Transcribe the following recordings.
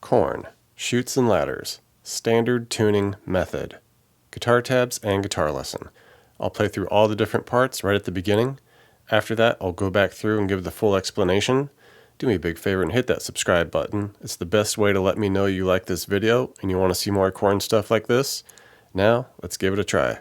Korn, Chutes and Ladders, Standard Tuning Method, Guitar Tabs and Guitar Lesson. I'll play through all the different parts right at the beginning. After that, I'll go back through and give the full explanation. Do me a big favor and hit that subscribe button. It's the best way to let me know you like this video and you want to see more Korn stuff like this. Now, let's give it a try.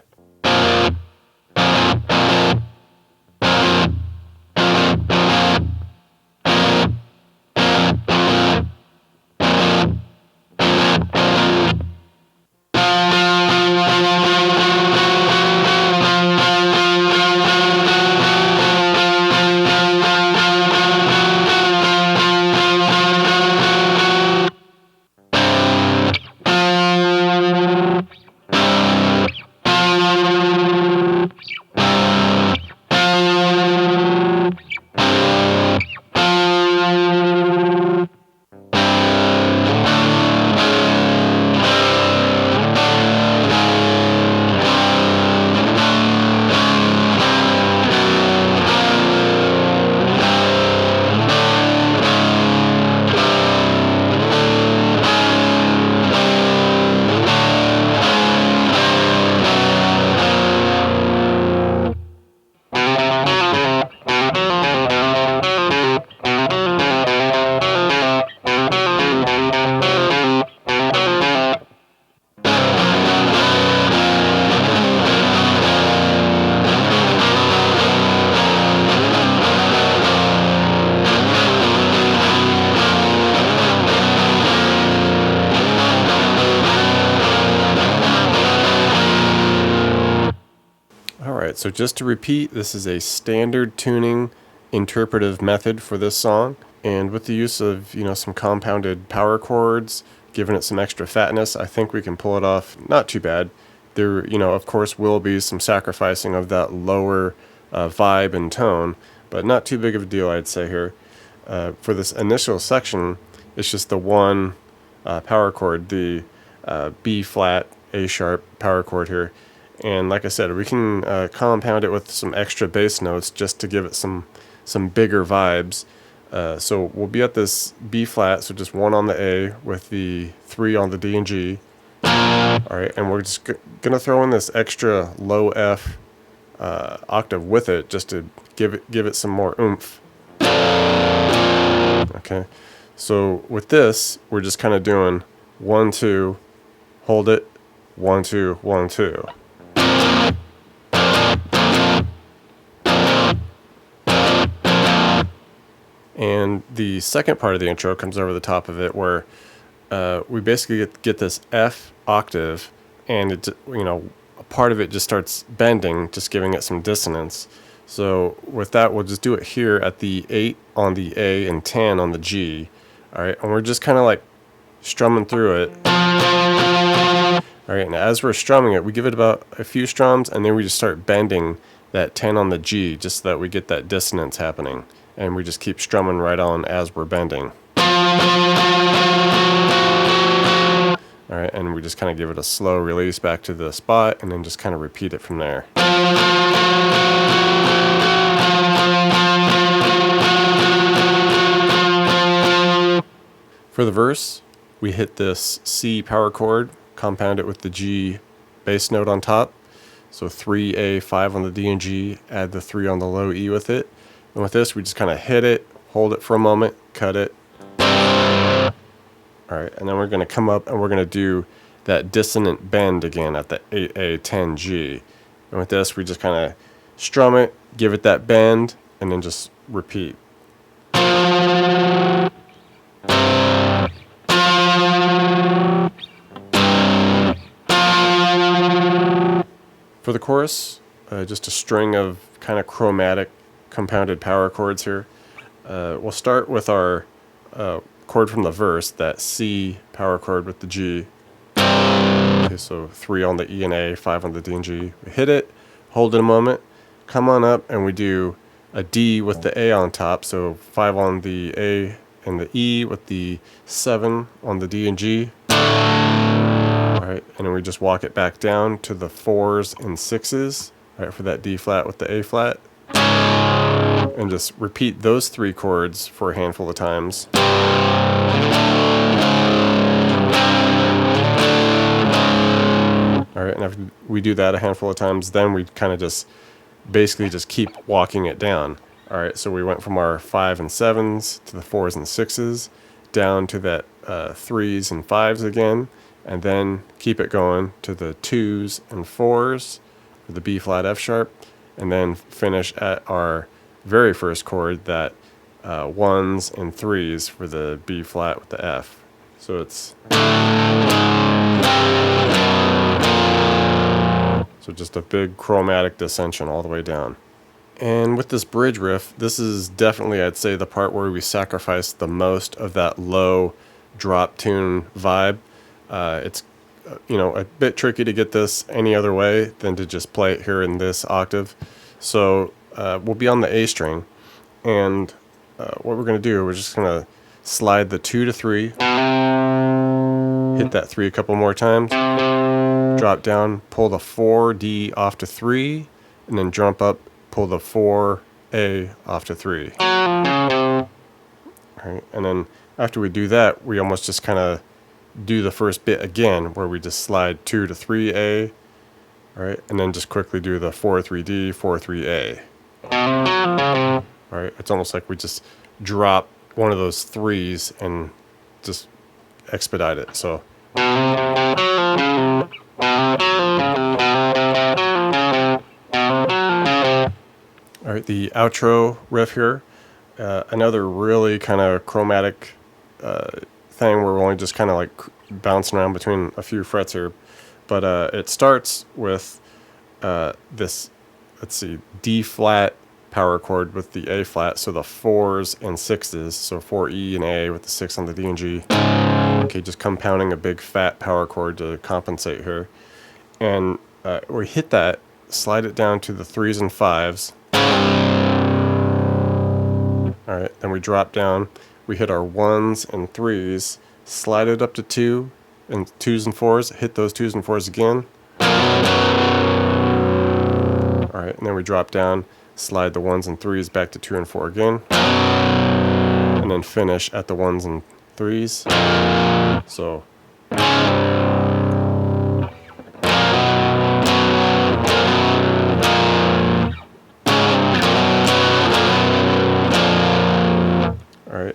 Alright, so just to repeat, this is a standard tuning interpretive method for this song, and with the use of, some compounded power chords, giving it some extra fatness, I think we can pull it off not too bad. There, of course will be some sacrificing of that lower vibe and tone, but not too big of a deal, I'd say here. For this initial section, it's just the one power chord, the B flat, A sharp power chord here. And like I said, we can compound it with some extra bass notes just to give it some bigger vibes. So we'll be at this B flat, so just one on the A with the 3 on the D and G. Alright, and we're just going to throw in this extra low F octave with it just to give it some more oomph. Okay, so with this, we're just kind of doing 1, 2, hold it, 1, 2, 1, 2. And the second part of the intro comes over the top of it, where we basically get this F octave, and it, a part of it just starts bending, just giving it some dissonance. So with that, we'll just do it here at the 8 on the A and 10 on the G. All right, and we're just kind of like strumming through it. All right, and as we're strumming it, we give it about a few strums, and then we just start bending that 10 on the G, just so that we get that dissonance happening. And we just keep strumming right on as we're bending. Alright, and we just kind of give it a slow release back to the spot, and then just kind of repeat it from there. For the verse, we hit this C power chord, compound it with the G bass note on top. So 3A, 5 on the D and G, add the 3 on the low E with it. And with this, we just kind of hit it, hold it for a moment, cut it. Alright, and then we're going to come up and we're going to do that dissonant bend again at the 8A, 10G. And with this, we just kind of strum it, give it that bend, and then just repeat. For the chorus, just a string of kind of chromatic compounded power chords here. We'll start with our chord from the verse, that C power chord with the G. Okay, so 3 on the E and A, 5 on the D and G. We hit it, hold it a moment, come on up, and we do a D with the A on top, so 5 on the A and the E with the 7 on the D and G. Alright, and then we just walk it back down to the 4s and 6s, right, for that D flat with the A flat. And just repeat those 3 chords for a handful of times. after we do that a handful of times, then we kind of just basically just keep walking it down. All right, so we went from our 5 and 7s to the 4s and 6s, down to that 3s and 5s again, and then keep it going to the 2s and 4s for the B flat F sharp, and then finish at our very first chord, that 1s and 3s for the B flat with the F. So it's just a big chromatic descension all the way down. And with this bridge riff, this is definitely, I'd say, the part where we sacrifice the most of that low drop tune vibe. It's a bit tricky to get this any other way than to just play it here in this octave. So we'll be on the A string, and what we're going to do, we're just going to slide the 2 to 3, hit that 3 a couple more times, drop down, pull the 4 D off to 3, and then jump up, pull the 4 A off to 3. All right, and then after we do that, we almost just kind of do the first bit again, where we just slide 2 to 3 A, all right, and then just quickly do the 4 3 D, 4 3 A. All right, it's almost like we just drop one of those 3s and just expedite it. So. All right, the outro riff here, another really kind of chromatic thing where we're only just kind of like bouncing around between a few frets here. But it starts with this, let's see, D flat power chord with the A flat, so the 4s and 6s, so 4 E and A with the 6 on the D and G. Okay, just compounding a big fat power chord to compensate here. And we hit that, slide it down to the 3s and 5s. All right, then we drop down, we hit our 1s and 3s, slide it up to 2, and 2s and 4s, hit those 2s and 4s again. All right, and then we drop down, slide the 1s and 3s back to 2 and 4 again, and then finish at the 1s and 3s. So.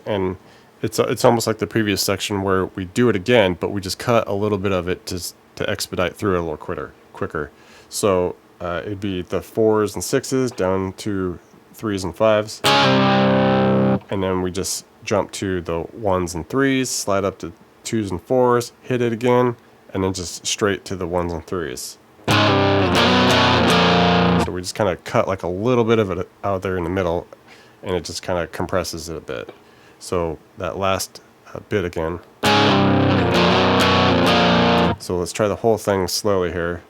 And it's almost like the previous section where we do it again, but we just cut a little bit of it to expedite through it a little quicker. So it'd be the 4s and 6s down to 3s and 5s, and then we just jump to the 1s and 3s, slide up to 2s and 4s, hit it again, and then just straight to the 1s and 3s. So we just kind of cut like a little bit of it out there in the middle, and it just kind of compresses it a bit. So that last bit again. So let's try the whole thing slowly here.